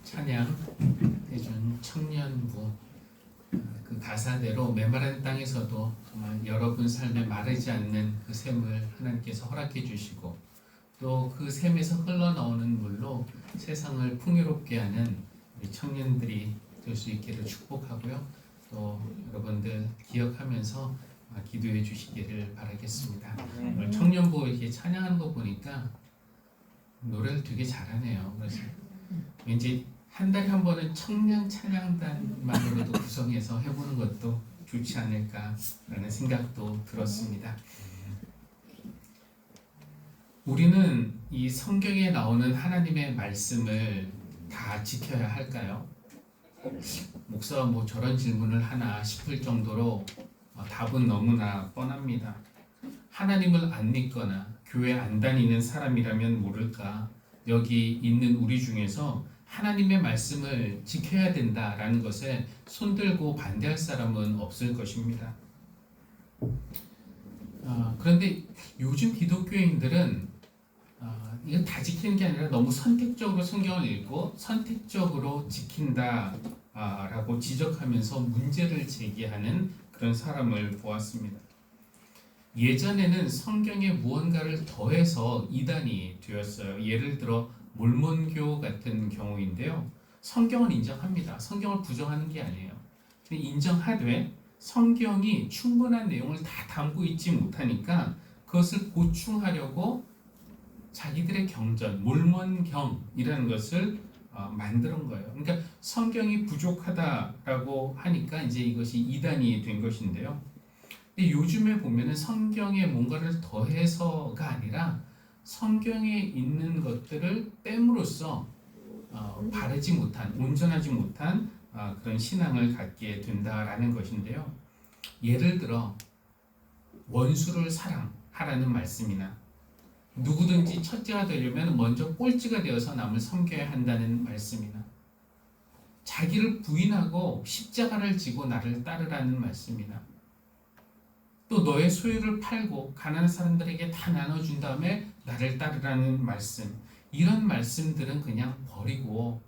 찬양 해준 청년부 그 가사대로 메마른 땅에서도 정말 여러분 삶에 마르지 않는 그 샘을 하나님께서 허락해 주시고 또 그 샘에서 흘러나오는 물로 세상을 풍요롭게 하는 우리 청년들이 될 수 있기를 축복하고요. 또 여러분들 기억하면서 기도해 주시기를 바라겠습니다. 오늘 청년부 이렇게 찬양하는 거 보니까 노래를 되게 잘하네요. 그래서 왠지 한 달에 한 번은 청년 찬양단만으로도 구성해서 해보는 것도 좋지 않을까라는 생각도 들었습니다. 우리는 이 성경에 나오는 하나님의 말씀을 다 지켜야 할까요? 목사 뭐 저런 질문을 하나 싶을 정도로 답은 너무나 뻔합니다. 하나님을 안 믿거나 교회 안 다니는 사람이라면 모를까 여기 있는 우리 중에서 하나님의 말씀을 지켜야 된다라는 것에 손들고 반대할 사람은 없을 것입니다. 그런데 요즘 기독교인들은 이건 다 지키는 게 아니라 너무 선택적으로 성경을 읽고 선택적으로 지킨다라고 지적하면서 문제를 제기하는 그런 사람을 보았습니다. 예전에는 성경에 무언가를 더해서 이단이 되었어요. 예를 들어 몰몬교 같은 경우인데요. 성경을 인정합니다. 성경을 부정하는 게 아니에요. 인정하되 성경이 충분한 내용을 다 담고 있지 못하니까 그것을 보충하려고 자기들의 경전, 몰몬경이라는 것을 만드는 거예요. 그러니까 성경이 부족하다라고 하니까 이제 이것이 이단이 된 것인데요. 근데 요즘에 보면은 성경에 뭔가를 더해서가 아니라 성경에 있는 것들을 뺨으로써 바르지 못한, 온전하지 못한 그런 신앙을 갖게 된다라는 것인데요. 예를 들어 원수를 사랑하라는 말씀이나 누구든지 첫째가 되려면 먼저 꼴찌가 되어서 남을 섬겨야 한다는 말씀이나 자기를 부인하고 십자가를 지고 나를 따르라는 말씀이나 또 너의 소유를 팔고 가난한 사람들에게 다 나눠준 다음에 나를 따르라는 말씀, 이런 말씀들은 그냥 버리고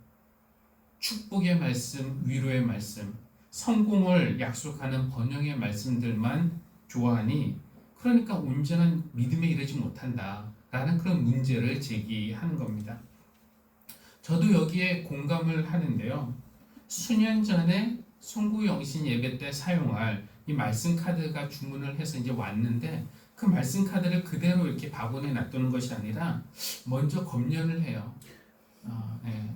축복의 말씀, 위로의 말씀, 성공을 약속하는 번영의 말씀들만 좋아하니 그러니까 온전한 믿음에 이르지 못한다 라는 그런 문제를 제기하는 겁니다. 저도 여기에 공감을 하는데요. 수년 전에 송구영신 예배 때 사용할 이 말씀 카드가 주문을 해서 이제 왔는데 그 말씀 카드를 그대로 이렇게 바구니에 놔두는 것이 아니라 먼저 검열을 해요.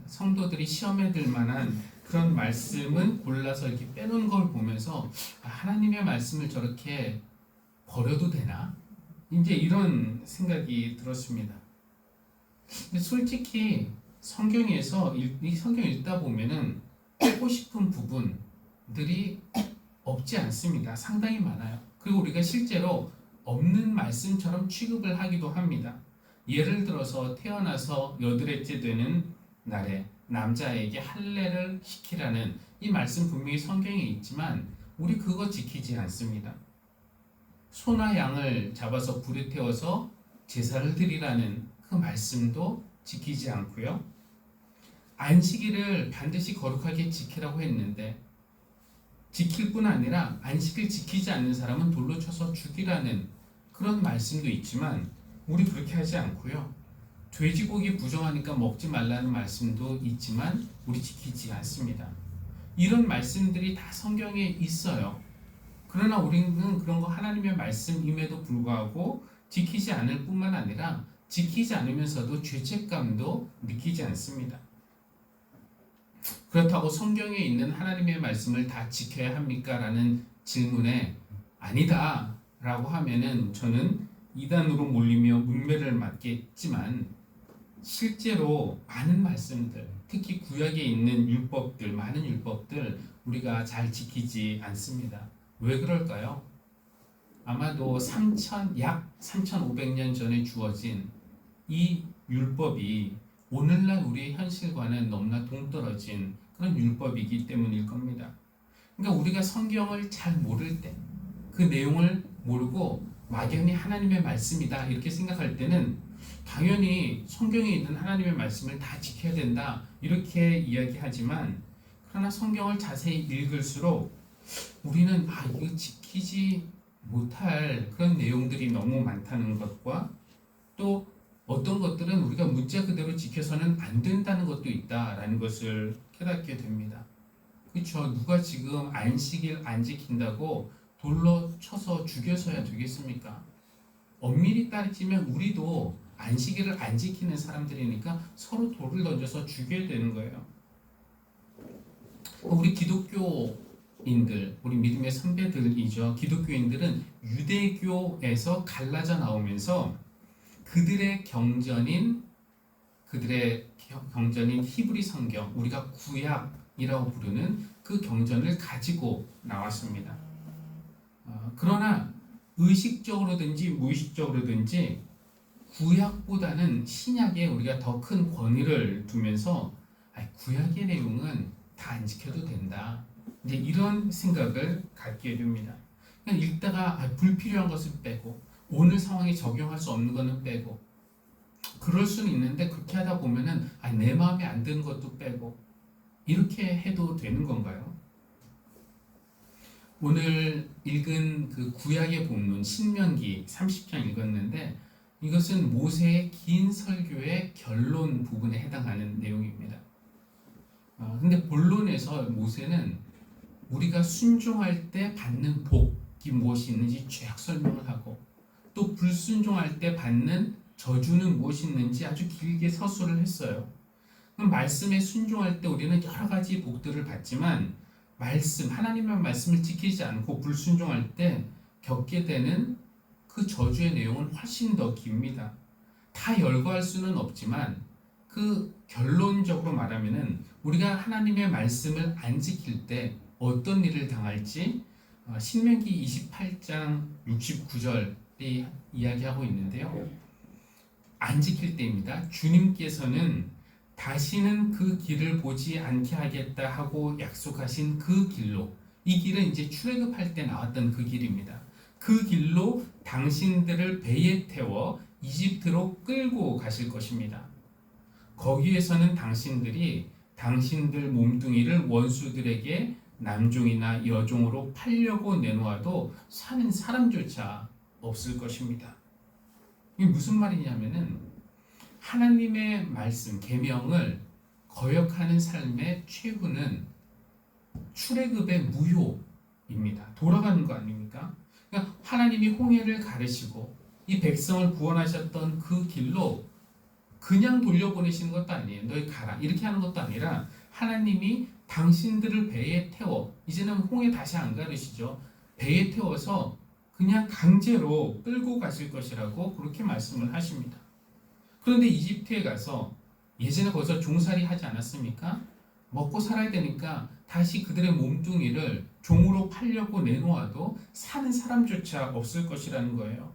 성도들이 시험에 들 만한 그런 말씀은 골라서 이렇게 빼놓은 걸 보면서 하나님의 말씀을 저렇게 버려도 되나? 이제 이런 생각이 들었습니다. 근데 솔직히 성경에서 이 성경 읽다 보면은 빼고 싶은 부분들이 없지 않습니다. 상당히 많아요. 그리고 우리가 실제로 없는 말씀처럼 취급을 하기도 합니다. 예를 들어서 태어나서 8일째 되는 날에 남자에게 할례를 시키라는 이 말씀 분명히 성경에 있지만 우리 그거 지키지 않습니다. 소나 양을 잡아서 불에 태워서 제사를 드리라는 그 말씀도 지키지 않고요. 안식일을 반드시 거룩하게 지키라고 했는데 지킬 뿐 아니라 안식일 지키지 않는 사람은 돌로 쳐서 죽이라는 그런 말씀도 있지만 우리 그렇게 하지 않고요. 돼지고기 부정하니까 먹지 말라는 말씀도 있지만 우리 지키지 않습니다. 이런 말씀들이 다 성경에 있어요. 그러나 우리는 그런 거 하나님의 말씀임에도 불구하고 지키지 않을 뿐만 아니라 지키지 않으면서도 죄책감도 느끼지 않습니다. 그렇다고 성경에 있는 하나님의 말씀을 다 지켜야 합니까? 라는 질문에 아니다 라고 하면은 저는 이단으로 몰리며 문매를 맞겠지만 실제로 많은 말씀들, 특히 구약에 있는 율법들, 많은 율법들 우리가 잘 지키지 않습니다. 왜 그럴까요? 아마도 약 3,500년 전에 주어진 이 율법이 오늘날 우리의 현실과는 너무나 동떨어진 그런 율법이기 때문일 겁니다. 그러니까 우리가 성경을 잘 모를 때, 그 내용을 모르고 막연히 하나님의 말씀이다 이렇게 생각할 때는 당연히 성경에 있는 하나님의 말씀을 다 지켜야 된다 이렇게 이야기하지만 그러나 성경을 자세히 읽을수록 우리는 이거 지키지 못할 그런 내용들이 너무 많다는 것과 또 어떤 것들은 우리가 문자 그대로 지켜서는 안 된다는 것도 있다라는 것을 깨닫게 됩니다. 그렇죠? 누가 지금 안식일 안 지킨다고 돌로 쳐서 죽여서야 되겠습니까? 엄밀히 따지면 우리도 안식일을 안 지키는 사람들이니까 서로 돌을 던져서 죽여야 되는 거예요. 우리 기독교인들, 우리 믿음의 선배들이죠. 기독교인들은 유대교에서 갈라져 나오면서 그들의 경전인 히브리 성경, 우리가 구약이라고 부르는 그 경전을 가지고 나왔습니다. 그러나 의식적으로든지 무의식적으로든지 구약보다는 신약에 우리가 더 큰 권위를 두면서 구약의 내용은 다 안 지켜도 된다. 이제 이런 생각을 갖게 됩니다. 그냥 읽다가 불필요한 것을 빼고 오늘 상황에 적용할 수 없는 것은 빼고 그럴 수는 있는데 그렇게 하다 보면은 내 마음에 안 드는 것도 빼고 이렇게 해도 되는 건가요? 오늘 읽은 그 구약의 본문 신명기 30장 읽었는데 이것은 모세의 긴 설교의 결론 부분에 해당하는 내용입니다. 근데 본론에서 모세는 우리가 순종할 때 받는 복이 무엇이 있는지 쫙 설명을 하고 또 불순종할 때 받는 저주는 무엇이 있는지 아주 길게 서술을 했어요. 그럼 말씀에 순종할 때 우리는 여러 가지 복들을 받지만 하나님의 말씀을 지키지 않고 불순종할 때 겪게 되는 그 저주의 내용은 훨씬 더 깁니다. 다 열거할 수는 없지만 그 결론적으로 말하면은 우리가 하나님의 말씀을 안 지킬 때 어떤 일을 당할지 신명기 28장 69절이 이야기하고 있는데요. 안 지킬 때입니다. 주님께서는 다시는 그 길을 보지 않게 하겠다 하고 약속하신 그 길로, 이 길은 이제 출애굽할 때 나왔던 그 길입니다. 그 길로 당신들을 배에 태워 이집트로 끌고 가실 것입니다. 거기에서는 당신들이 당신들 몸뚱이를 원수들에게 남종이나 여종으로 팔려고 내놓아도 사는 사람조차 없을 것입니다. 이게 무슨 말이냐면은 하나님의 말씀, 계명을 거역하는 삶의 최후는 출애굽의 무효입니다. 돌아가는 거 아닙니까? 그러니까 하나님이 홍해를 가르시고 이 백성을 구원하셨던 그 길로 그냥 돌려보내시는 것도 아니에요. 너희 가라 이렇게 하는 것도 아니라 하나님이 당신들을 배에 태워, 이제는 홍해 다시 안 가르시죠. 배에 태워서 그냥 강제로 끌고 가실 것이라고 그렇게 말씀을 하십니다. 그런데 이집트에 가서 예전에 거기서 종살이 하지 않았습니까? 먹고 살아야 되니까 다시 그들의 몸뚱이를 종으로 팔려고 내놓아도 사는 사람조차 없을 것이라는 거예요.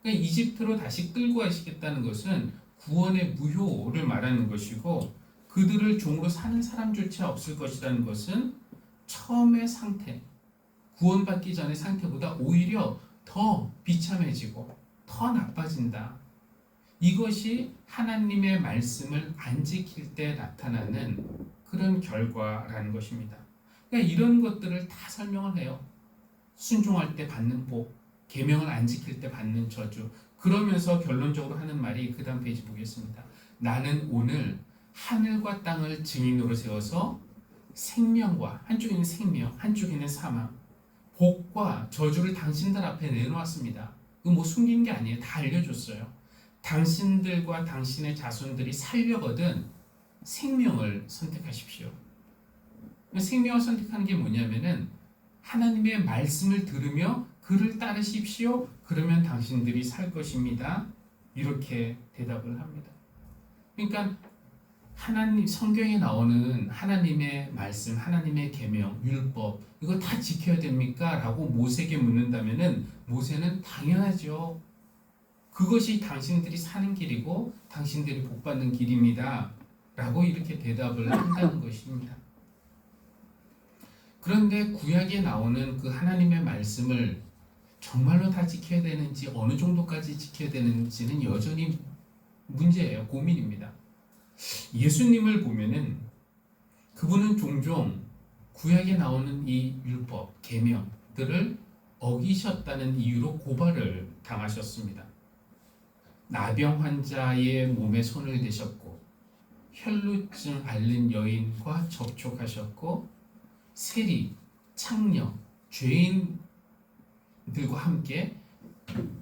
그러니까 이집트로 다시 끌고 가시겠다는 것은 구원의 무효를 말하는 것이고 그들을 종으로 사는 사람조차 없을 것이라는 것은 처음의 상태, 구원받기 전의 상태보다 오히려 더 비참해지고 더 나빠진다. 이것이 하나님의 말씀을 안 지킬 때 나타나는 그런 결과라는 것입니다. 그러니까 이런 것들을 다 설명을 해요. 순종할 때 받는 복, 계명을 안 지킬 때 받는 저주. 그러면서 결론적으로 하는 말이 그 다음 페이지 보겠습니다. 나는 오늘 하늘과 땅을 증인으로 세워서 생명과, 한쪽에는 생명, 한쪽에는 사망, 복과 저주를 당신들 앞에 내놓았습니다. 이거 뭐 숨긴 게 아니에요. 다 알려줬어요. 당신들과 당신의 자손들이 살려거든 생명을 선택하십시오. 생명을 선택하는 게 뭐냐면은 하나님의 말씀을 들으며 그를 따르십시오. 그러면 당신들이 살 것입니다. 이렇게 대답을 합니다. 그러니까 하나님 성경에 나오는 하나님의 말씀, 하나님의 계명, 율법 이거 다 지켜야 됩니까? 라고 모세에게 묻는다면은 모세는 당연하죠. 그것이 당신들이 사는 길이고 당신들이 복받는 길입니다. 라고 이렇게 대답을 한다는 것입니다. 그런데 구약에 나오는 그 하나님의 말씀을 정말로 다 지켜야 되는지 어느 정도까지 지켜야 되는지는 여전히 문제예요. 고민입니다. 예수님을 보면은 그분은 종종 구약에 나오는 이 율법, 계명들을 어기셨다는 이유로 고발을 당하셨습니다. 나병 환자의 몸에 손을 대셨고, 혈루증 앓는 여인과 접촉하셨고, 세리, 창녀, 죄인들과 함께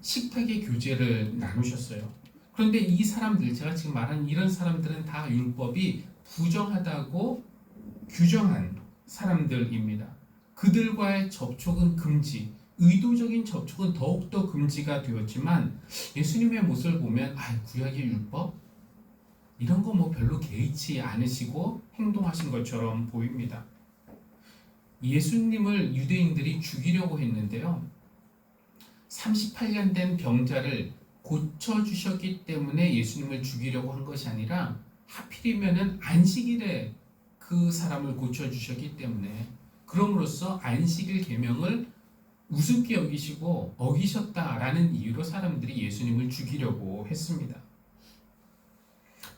식탁의 교제를 나누셨어요. 그런데 이 사람들, 제가 지금 말한 이런 사람들은 다 율법이 부정하다고 규정한 사람들입니다. 그들과의 접촉은 금지, 의도적인 접촉은 더욱더 금지가 되었지만 예수님의 모습을 보면 구약의 율법? 이런 거 뭐 별로 개의치 않으시고 행동하신 것처럼 보입니다. 예수님을 유대인들이 죽이려고 했는데요. 38년 된 병자를 고쳐주셨기 때문에 예수님을 죽이려고 한 것이 아니라 하필이면은 안식일에 그 사람을 고쳐주셨기 때문에 그럼으로써 안식일 계명을 우습게 여기시고 어기셨다라는 이유로 사람들이 예수님을 죽이려고 했습니다.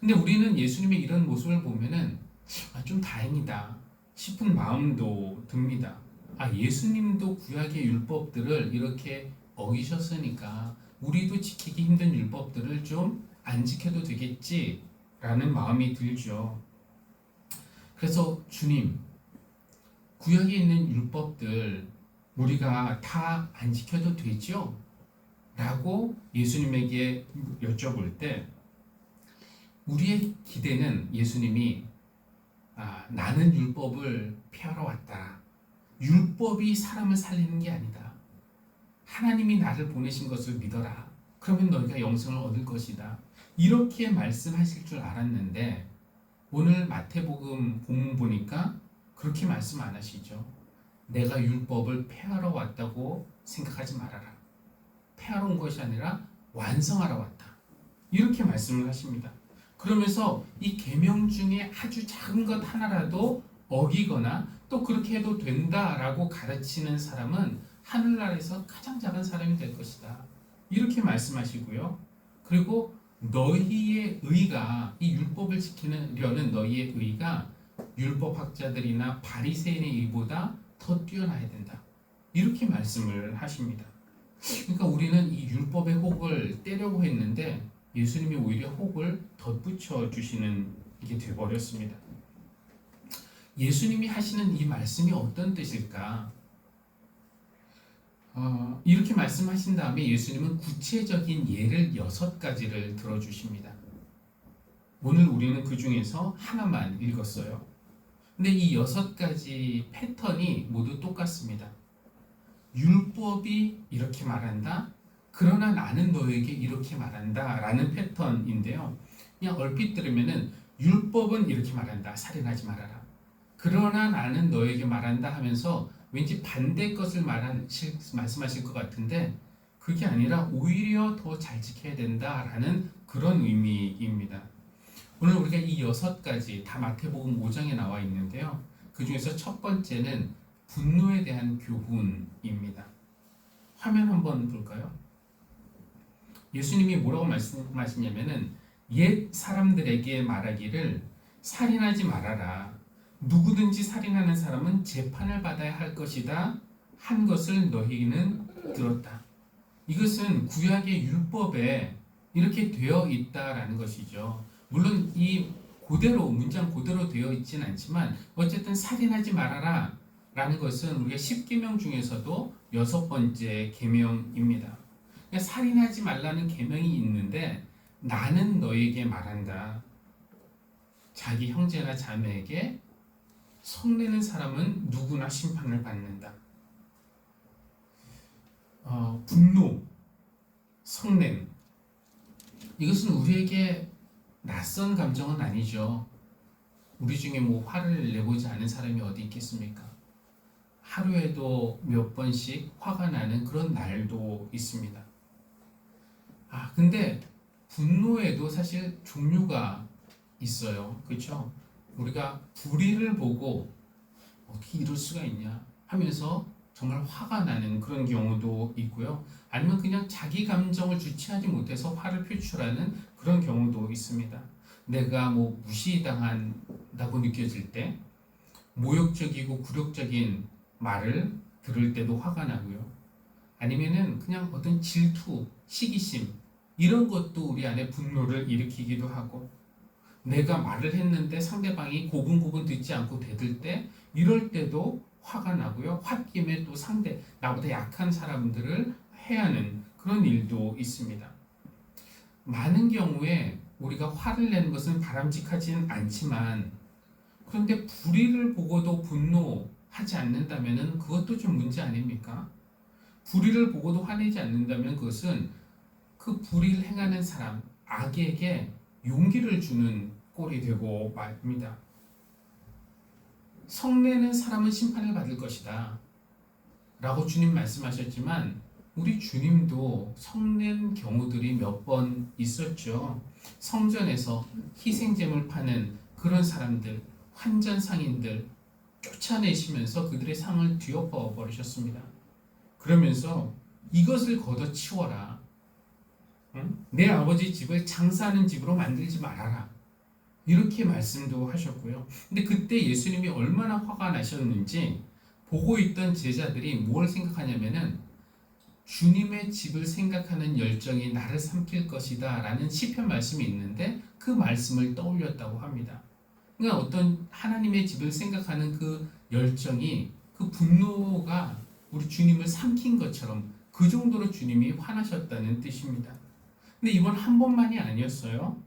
근데 우리는 예수님의 이런 모습을 보면은 좀 다행이다 싶은 마음도 듭니다. 예수님도 구약의 율법들을 이렇게 어기셨으니까 우리도 지키기 힘든 율법들을 좀 안 지켜도 되겠지라는 마음이 들죠. 그래서 주님, 구약에 있는 율법들 우리가 다 안 지켜도 되죠? 라고 예수님에게 여쭤볼 때 우리의 기대는 예수님이 나는 율법을 폐하러 왔다. 율법이 사람을 살리는 게 아니다. 하나님이 나를 보내신 것을 믿어라. 그러면 너희가 영생을 얻을 것이다. 이렇게 말씀하실 줄 알았는데 오늘 마태복음 본문 보니까 그렇게 말씀 안 하시죠. 내가 율법을 폐하러 왔다고 생각하지 말아라. 폐하러 온 것이 아니라 완성하러 왔다. 이렇게 말씀을 하십니다. 그러면서 이 계명 중에 아주 작은 것 하나라도 어기거나 또 그렇게 해도 된다라고 가르치는 사람은 하늘나라에서 가장 작은 사람이 될 것이다. 이렇게 말씀하시고요. 그리고 너희의 의가, 이 율법을 지키려는 너희의 의가 율법학자들이나 바리새인의 의보다 더 뛰어나야 된다. 이렇게 말씀을 하십니다. 그러니까 우리는 이 율법의 혹을 떼려고 했는데 예수님이 오히려 혹을 덧붙여 주시는 게 되어버렸습니다. 예수님이 하시는 이 말씀이 어떤 뜻일까? 이렇게 말씀하신 다음에 예수님은 구체적인 예를 6가지를 들어주십니다. 오늘 우리는 그 중에서 하나만 읽었어요. 근데 이 6가지 패턴이 모두 똑같습니다. 율법이 이렇게 말한다. 그러나 나는 너에게 이렇게 말한다. 라는 패턴인데요. 그냥 얼핏 들으면은 율법은 이렇게 말한다. 살인하지 말아라. 그러나 나는 너에게 말한다 하면서 왠지 반대 것을 말씀하실 것 같은데 그게 아니라 오히려 더 잘 지켜야 된다라는 그런 의미입니다. 오늘 우리가 이 6가지 다 마태복음 5장에 나와 있는데요. 그 중에서 첫 번째는 분노에 대한 교훈입니다. 화면 한번 볼까요? 예수님이 뭐라고 말씀하시냐면은 옛 사람들에게 말하기를 살인하지 말아라. 누구든지 살인하는 사람은 재판을 받아야 할 것이다. 한 것을 너희는 들었다. 이것은 구약의 율법에 이렇게 되어 있다라는 것이죠. 물론 이 그대로 문장 그대로 되어 있지는 않지만 어쨌든 살인하지 말아라 라는 것은 우리가 10계명 중에서도 6번째 계명입니다. 그러니까 살인하지 말라는 계명이 있는데 나는 너에게 말한다. 자기 형제나 자매에게 성내는 사람은 누구나 심판을 받는다. 분노, 성냄, 이것은 우리에게 낯선 감정은 아니죠. 우리 중에 뭐 화를 내보지 않은 사람이 어디 있겠습니까? 하루에도 몇 번씩 화가 나는 그런 날도 있습니다. 근데 분노에도 사실 종류가 있어요. 그렇죠? 우리가 불의를 보고 어떻게 이럴 수가 있냐 하면서 정말 화가 나는 그런 경우도 있고요. 아니면 그냥 자기 감정을 주체하지 못해서 화를 표출하는 그런 경우도 있습니다. 내가 뭐 무시당한다고 느껴질 때 모욕적이고 굴욕적인 말을 들을 때도 화가 나고요. 아니면은 그냥 어떤 질투, 시기심 이런 것도 우리 안에 분노를 일으키기도 하고, 내가 말을 했는데 상대방이 고분고분 듣지 않고 대들 때 이럴 때도 화가 나고요. 홧김에 또 상대 나보다 약한 사람들을 해하는 그런 일도 있습니다. 많은 경우에 우리가 화를 내는 것은 바람직하지는 않지만, 그런데 불의를 보고도 분노하지 않는다면 그것도 좀 문제 아닙니까? 불의를 보고도 화내지 않는다면 그것은 그 불의를 행하는 사람, 악에게 용기를 주는 꼴이 되고 말입니다. 성내는 사람은 심판을 받을 것이다 라고 주님 말씀하셨지만, 우리 주님도 성낸 경우들이 몇 번 있었죠. 성전에서 희생제물 파는 그런 사람들, 환전상인들 쫓아내시면서 그들의 상을 뒤엎어 버리셨습니다. 그러면서 이것을 걷어치워라. 응? 내 아버지 집을 장사하는 집으로 만들지 말아라. 이렇게 말씀도 하셨고요. 근데 그때 예수님이 얼마나 화가 나셨는지 보고 있던 제자들이 뭘 생각하냐면은, 주님의 집을 생각하는 열정이 나를 삼킬 것이다 라는 시편 말씀이 있는데 그 말씀을 떠올렸다고 합니다. 그러니까 어떤 하나님의 집을 생각하는 그 열정이, 그 분노가 우리 주님을 삼킨 것처럼 그 정도로 주님이 화나셨다는 뜻입니다. 근데 이번 한 번만이 아니었어요.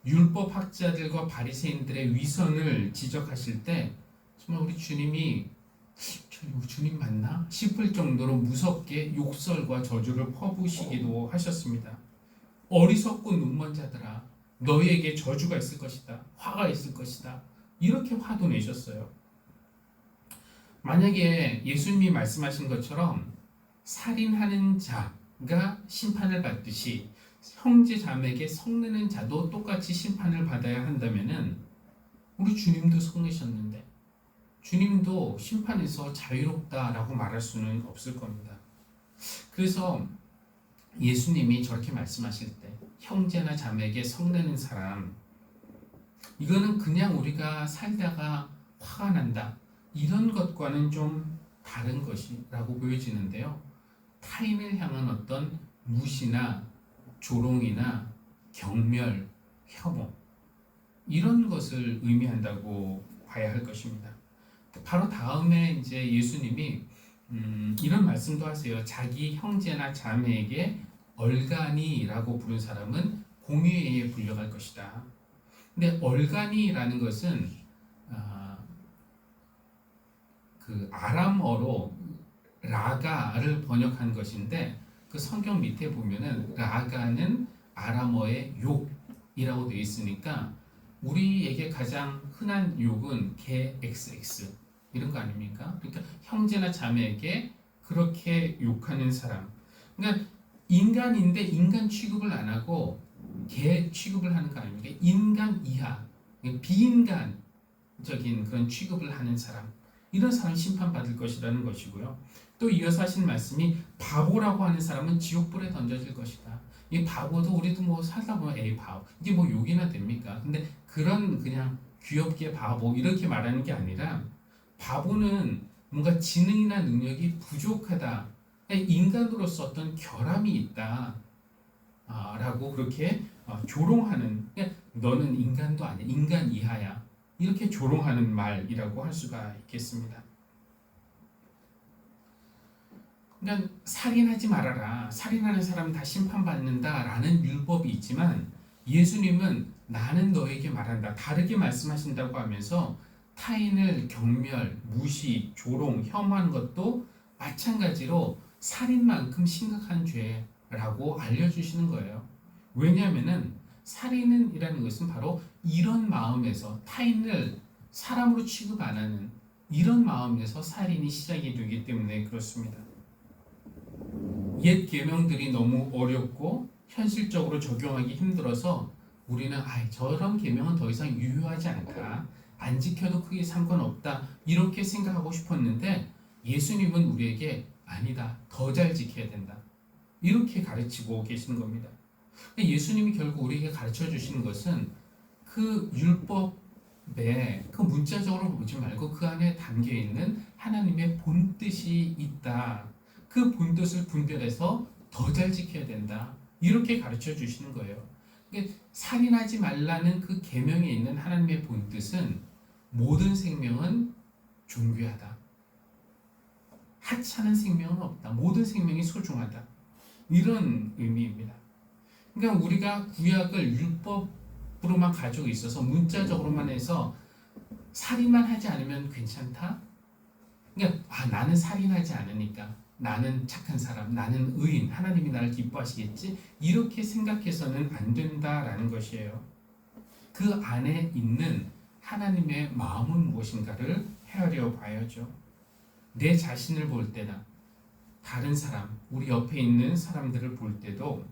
율법학자들과 바리새인들의 위선을 지적하실 때 정말 우리 주님이 주님 맞나 싶을 정도로 무섭게 욕설과 저주를 퍼부으시기도 하셨습니다. 어리석고 눈먼 자들아, 너희에게 저주가 있을 것이다, 화가 있을 것이다, 이렇게 화도 내셨어요. 만약에 예수님이 말씀하신 것처럼 살인하는 자가 심판을 받듯이 형제 자매에게 성내는 자도 똑같이 심판을 받아야 한다면은, 우리 주님도 성내셨는데 주님도 심판에서 자유롭다라고 말할 수는 없을 겁니다. 그래서 예수님이 저렇게 말씀하실 때 형제나 자매에게 성내는 사람, 이거는 그냥 우리가 살다가 화가 난다 이런 것과는 좀 다른 것이라고 보여지는데요. 타인을 향한 어떤 무시나 조롱이나 경멸, 혐오 이런 것을 의미한다고 봐야 할 것입니다. 바로 다음에 이제 예수님이 이런 말씀도 하세요. 자기 형제나 자매에게 얼간이라고 부른 사람은 공의에 불려갈 것이다. 근데 얼간이라는 것은 그 아람어로 라가를 번역한 것인데, 그 성경 밑에 보면은 라가는 아람어의 욕이라고 되어 있으니까 우리에게 가장 흔한 욕은 개 XX 이런 거 아닙니까? 그러니까 형제나 자매에게 그렇게 욕하는 사람. 그러니까 인간인데 인간 취급을 안 하고 개 취급을 하는 거 아닙니까? 인간 이하, 비인간적인 그런 취급을 하는 사람. 이런 사람 심판받을 것이라는 것이고요. 또 이어서 하신 말씀이 바보라고 하는 사람은 지옥불에 던져질 것이다. 이 바보도 우리도 뭐 살다 보면 에이 바보 이게 뭐 욕이나 됩니까? 근데 그런 그냥 귀엽게 바보 이렇게 말하는 게 아니라, 바보는 뭔가 지능이나 능력이 부족하다, 인간으로서 어떤 결함이 있다 라고 그렇게 조롱하는, 너는 인간도 아니야, 인간 이하야, 이렇게 조롱하는 말이라고 할 수가 있겠습니다. 그러니까 살인하지 말아라, 살인하는 사람은 다 심판받는다 라는 율법이 있지만, 예수님은 나는 너에게 말한다, 다르게 말씀하신다고 하면서 타인을 경멸, 무시, 조롱, 혐오하는 것도 마찬가지로 살인만큼 심각한 죄라고 알려주시는 거예요. 왜냐하면은 살인이라는 것은 바로 이런 마음에서, 타인을 사람으로 취급 안 하는 이런 마음에서 살인이 시작이 되기 때문에 그렇습니다. 옛 계명들이 너무 어렵고 현실적으로 적용하기 힘들어서 우리는 저런 계명은 더 이상 유효하지 않다, 안 지켜도 크게 상관없다 이렇게 생각하고 싶었는데, 예수님은 우리에게 아니다, 더 잘 지켜야 된다 이렇게 가르치고 계시는 겁니다. 예수님이 결국 우리에게 가르쳐 주시는 것은 그 율법에 그 문자적으로 보지 말고 그 안에 담겨 있는 하나님의 본뜻이 있다. 그 본뜻을 분별해서 더 잘 지켜야 된다. 이렇게 가르쳐 주시는 거예요. 그러니까 살인하지 말라는 그 계명에 있는 하나님의 본뜻은 모든 생명은 존귀하다. 하찮은 생명은 없다. 모든 생명이 소중하다. 이런 의미입니다. 그러니까 우리가 구약을 율법으로만 가지고 있어서 문자적으로만 해서 살인만 하지 않으면 괜찮다? 그러니까 나는 살인하지 않으니까 나는 착한 사람, 나는 의인, 하나님이 나를 기뻐하시겠지? 이렇게 생각해서는 안 된다라는 것이에요. 그 안에 있는 하나님의 마음은 무엇인가를 헤아려 봐야죠. 내 자신을 볼 때나 다른 사람, 우리 옆에 있는 사람들을 볼 때도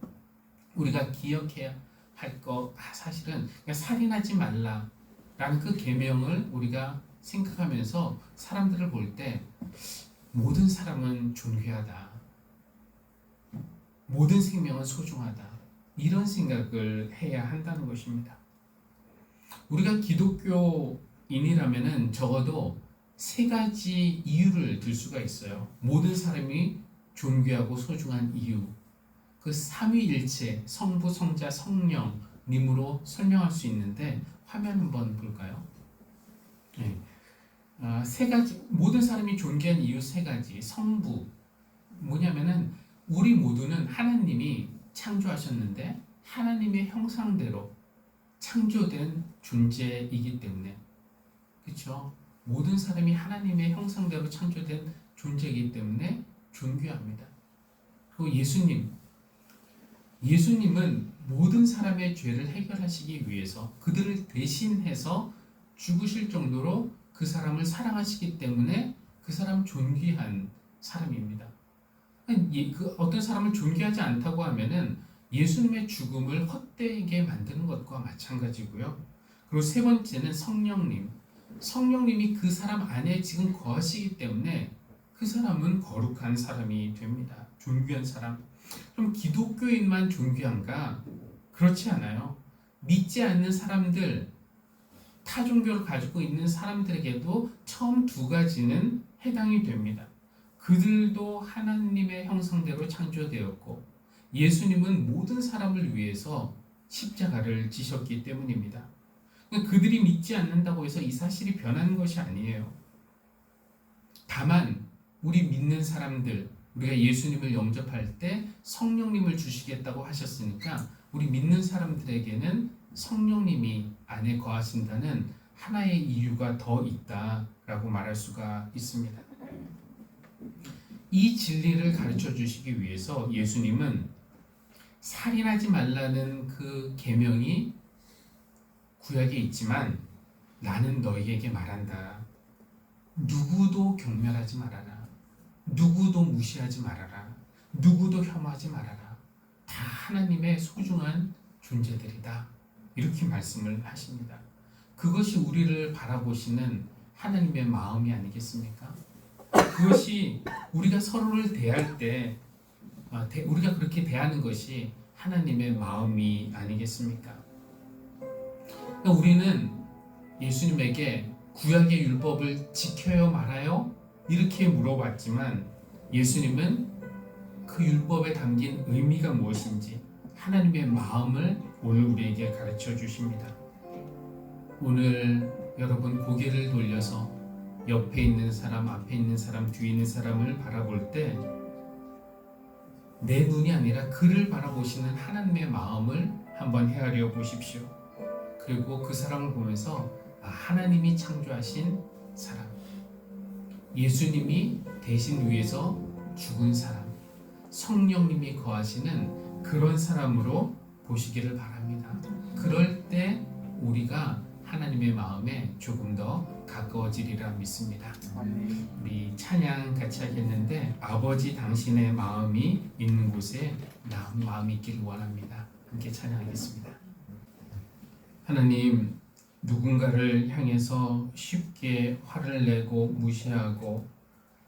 우리가 기억해야 할 거 사실은 그냥 살인하지 말라라는 그 계명을 우리가 생각하면서 사람들을 볼 때 모든 사람은 존귀하다. 모든 생명은 소중하다. 이런 생각을 해야 한다는 것입니다. 우리가 기독교인이라면은 적어도 세 가지 이유를 들 수가 있어요. 모든 사람이 존귀하고 소중한 이유. 그 삼위일체, 성부, 성자, 성령님으로 설명할 수 있는데 화면 한번 볼까요? 네. 세 가지, 모든 사람이 존귀한 이유 세 가지. 성부 뭐냐면은 우리 모두는 하나님이 창조하셨는데 하나님의 형상대로 창조된 존재이기 때문에, 그렇죠? 모든 사람이 하나님의 형상대로 창조된 존재이기 때문에 존귀합니다. 그리고 예수님은 모든 사람의 죄를 해결하시기 위해서 그들을 대신해서 죽으실 정도로 그 사람을 사랑하시기 때문에 그 사람 존귀한 사람입니다. 그 어떤 사람을 존귀하지 않다고 하면은 예수님의 죽음을 헛되게 만드는 것과 마찬가지고요. 그리고 세 번째는 성령님이 그 사람 안에 지금 거하시기 때문에 그 사람은 거룩한 사람이 됩니다. 존귀한 사람. 그럼 기독교인만 존귀한가? 그렇지 않아요. 믿지 않는 사람들, 타 종교를 가지고 있는 사람들에게도 처음 두 가지는 해당이 됩니다. 그들도 하나님의 형상대로 창조되었고 예수님은 모든 사람을 위해서 십자가를 지셨기 때문입니다. 그들이 믿지 않는다고 해서 이 사실이 변하는 것이 아니에요. 다만 우리 믿는 사람들, 우리가 예수님을 영접할 때 성령님을 주시겠다고 하셨으니까 우리 믿는 사람들에게는 성령님이 안에 거하신다는 하나의 이유가 더 있다라고 말할 수가 있습니다. 이 진리를 가르쳐 주시기 위해서 예수님은 살인하지 말라는 그 계명이 구약에 있지만 나는 너희에게 말한다. 누구도 경멸하지 말아라. 누구도 무시하지 말아라. 누구도 혐오하지 말아라. 다 하나님의 소중한 존재들이다. 이렇게 말씀을 하십니다. 그것이 우리를 바라보시는 하나님의 마음이 아니겠습니까? 그것이 우리가 서로를 대할 때 우리가 그렇게 대하는 것이 하나님의 마음이 아니겠습니까? 우리는 예수님에게 구약의 율법을 지켜요 말아요? 이렇게 물어봤지만 예수님은 그 율법에 담긴 의미가 무엇인지 하나님의 마음을 오늘 우리에게 가르쳐 주십니다. 오늘 여러분 고개를 돌려서 옆에 있는 사람, 앞에 있는 사람, 뒤에 있는 사람을 바라볼 때 내 눈이 아니라 그를 바라보시는 하나님의 마음을 한번 헤아려 보십시오. 그리고 그 사람을 보면서 하나님이 창조하신 사람, 예수님이 대신 위해서 죽은 사람, 성령님이 거하시는 그런 사람으로 보시기를 바랍니다. 그럴 때 우리가 하나님의 마음에 조금 더 가까워지리라 믿습니다. 우리 찬양 같이 하겠는데 아버지 당신의 마음이 있는 곳에 나 마음이 있기를 원합니다. 함께 찬양하겠습니다. 하나님, 누군가를 향해서 쉽게 화를 내고 무시하고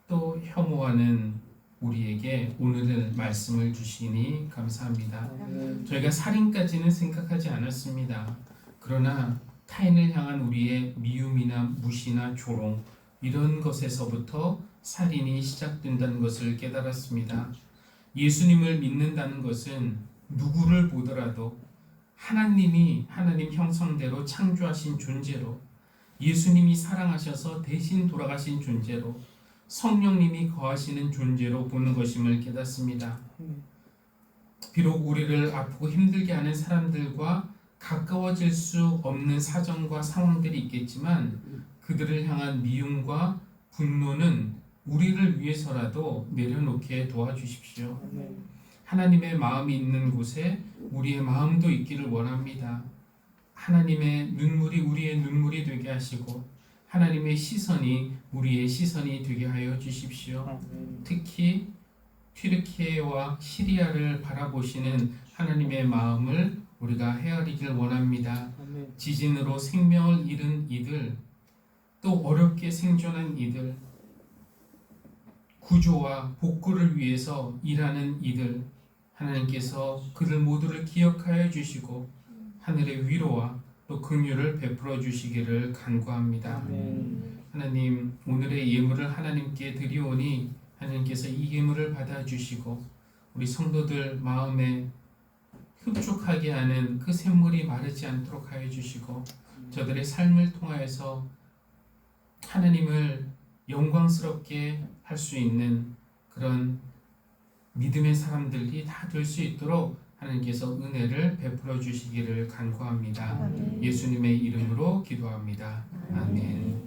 또 혐오하는 우리에게 오늘의 말씀을 주시니 감사합니다. 아멘. 저희가 살인까지는 생각하지 않았습니다. 그러나 타인을 향한 우리의 미움이나 무시나 조롱 이런 것에서부터 살인이 시작된다는 것을 깨달았습니다. 예수님을 믿는다는 것은 누구를 보더라도 하나님이 하나님 형상대로 창조하신 존재로 예수님이 사랑하셔서 대신 돌아가신 존재로 성령님이 거하시는 존재로 보는 것임을 깨닫습니다. 비록 우리를 아프고 힘들게 하는 사람들과 가까워질 수 없는 사정과 상황들이 있겠지만 그들을 향한 미움과 분노는 우리를 위해서라도 내려놓게 도와주십시오. 하나님의 마음이 있는 곳에 우리의 마음도 있기를 원합니다. 하나님의 눈물이 우리의 눈물이 되게 하시고 하나님의 시선이 우리의 시선이 되게 하여 주십시오. 특히 튀르키예와 시리아를 바라보시는 하나님의 마음을 우리가 헤아리길 원합니다. 지진으로 생명을 잃은 이들, 또 어렵게 생존한 이들, 구조와 복구를 위해서 일하는 이들, 하나님께서 그들 모두를 기억하여 주시고 하늘의 위로와 또 긍휼을 베풀어 주시기를 간구합니다. 하나님, 오늘의 예물을 하나님께 드리오니 하나님께서 이 예물을 받아주시고 우리 성도들 마음에 흡족하게 하는 그 샘물이 마르지 않도록 하여 주시고 저들의 삶을 통하여서 하나님을 영광스럽게 할 수 있는 그런 믿음의 사람들이 다 될 수 있도록 하나님께서 은혜를 베풀어 주시기를 간구합니다. 예수님의 이름으로 기도합니다. 아멘.